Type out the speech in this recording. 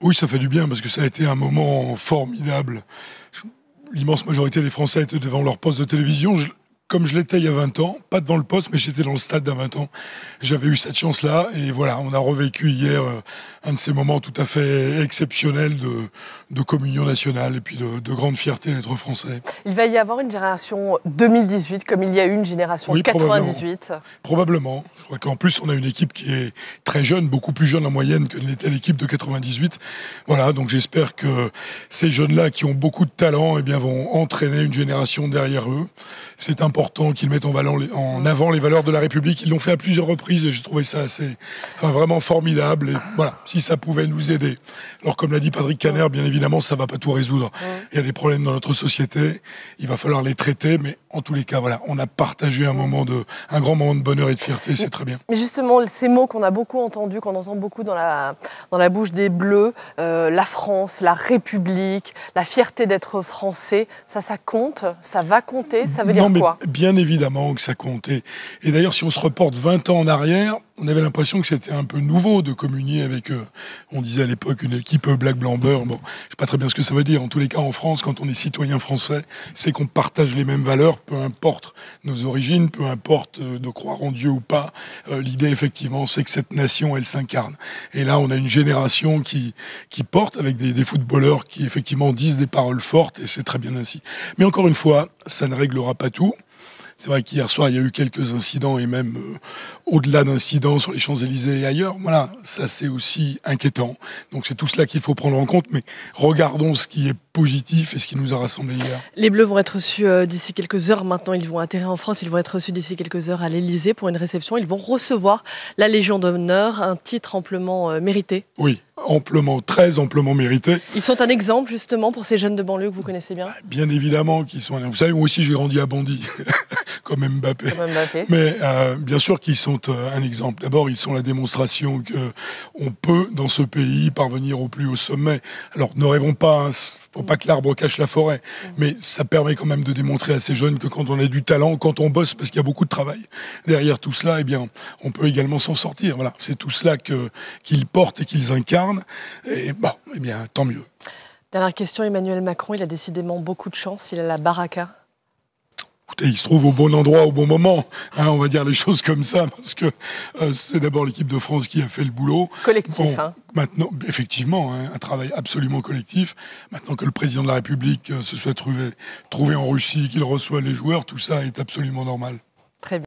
Oui, ça fait du bien parce que ça a été un moment formidable. L'immense majorité des Français étaient devant leur poste de télévision. Comme je l'étais il y a 20 ans, pas devant le poste, mais j'étais dans le stade d'un 20 ans. J'avais eu cette chance-là et voilà, on a revécu hier un de ces moments tout à fait exceptionnels de communion nationale et puis de grande fierté d'être français. Il va y avoir une génération 2018 comme il y a eu une génération Oui, 98. Probablement. Je crois qu'en plus, on a une équipe qui est très jeune, beaucoup plus jeune en moyenne que n'était l'équipe de 98. Voilà, donc j'espère que ces jeunes-là qui ont beaucoup de talent eh bien, vont entraîner une génération derrière eux. C'est important qu'ils mettent en avant les valeurs de la République. Ils l'ont fait à plusieurs reprises et j'ai trouvé ça vraiment formidable. Et voilà, si ça pouvait nous aider. Alors, comme l'a dit Patrick Caner, bien évidemment, ça ne va pas tout résoudre. Il y a des problèmes dans notre société. Il va falloir les traiter. Mais en tous les cas, voilà, on a partagé un grand moment de bonheur et de fierté. C'est très bien. Mais justement, ces mots qu'on a beaucoup entendus, qu'on entend beaucoup dans la bouche des Bleus, la France, la République, la fierté d'être français, ça compte, ça va compter, ça veut dire quoi ? Bien évidemment que ça comptait. Et d'ailleurs, si on se reporte 20 ans en arrière, on avait l'impression que c'était un peu nouveau de communier avec, on disait à l'époque, une équipe black, blanc, beurre. Bon, je sais pas très bien ce que ça veut dire. En tous les cas, en France, quand on est citoyen français, c'est qu'on partage les mêmes valeurs, peu importe nos origines, peu importe de croire en Dieu ou pas. L'idée, effectivement, c'est que cette nation, elle s'incarne. Et là, on a une génération qui porte avec des footballeurs qui, effectivement, disent des paroles fortes, et c'est très bien ainsi. Mais encore une fois, ça ne réglera pas tout. C'est vrai qu'hier soir, il y a eu quelques incidents, et même au-delà d'incidents sur les Champs-Élysées et ailleurs. Voilà, ça c'est aussi inquiétant. Donc c'est tout cela qu'il faut prendre en compte, mais regardons ce qui est positif et ce qui nous a rassemblés hier. Les Bleus vont être reçus d'ici quelques heures. Maintenant, ils vont atterrir en France. Ils vont être reçus d'ici quelques heures à l'Élysée pour une réception. Ils vont recevoir la Légion d'honneur, un titre amplement mérité. Oui, très amplement mérité. Ils sont un exemple justement pour ces jeunes de banlieue que vous connaissez bien. Bien évidemment qu'ils sont. Vous savez, moi aussi j'ai grandi à Bondy. Comme Mbappé. Mais bien sûr qu'ils sont un exemple. D'abord, ils sont la démonstration qu'on peut, dans ce pays, parvenir au plus haut sommet. Alors, ne rêvons pas, il ne faut pas que l'arbre cache la forêt, mais ça permet quand même de démontrer à ces jeunes que quand on a du talent, quand on bosse, parce qu'il y a beaucoup de travail derrière tout cela, eh bien, on peut également s'en sortir. Voilà, c'est tout cela qu'ils portent et qu'ils incarnent. Et bon, eh bien, tant mieux. Dernière question, Emmanuel Macron, il a décidément beaucoup de chance. Il a la baraka. Écoutez, il se trouve au bon endroit, au bon moment. On va dire les choses comme ça, parce que c'est d'abord l'équipe de France qui a fait le boulot. Collectif, Maintenant, effectivement, un travail absolument collectif. Maintenant que le président de la République se soit trouvé en Russie, qu'il reçoit les joueurs, tout ça est absolument normal. Très bien.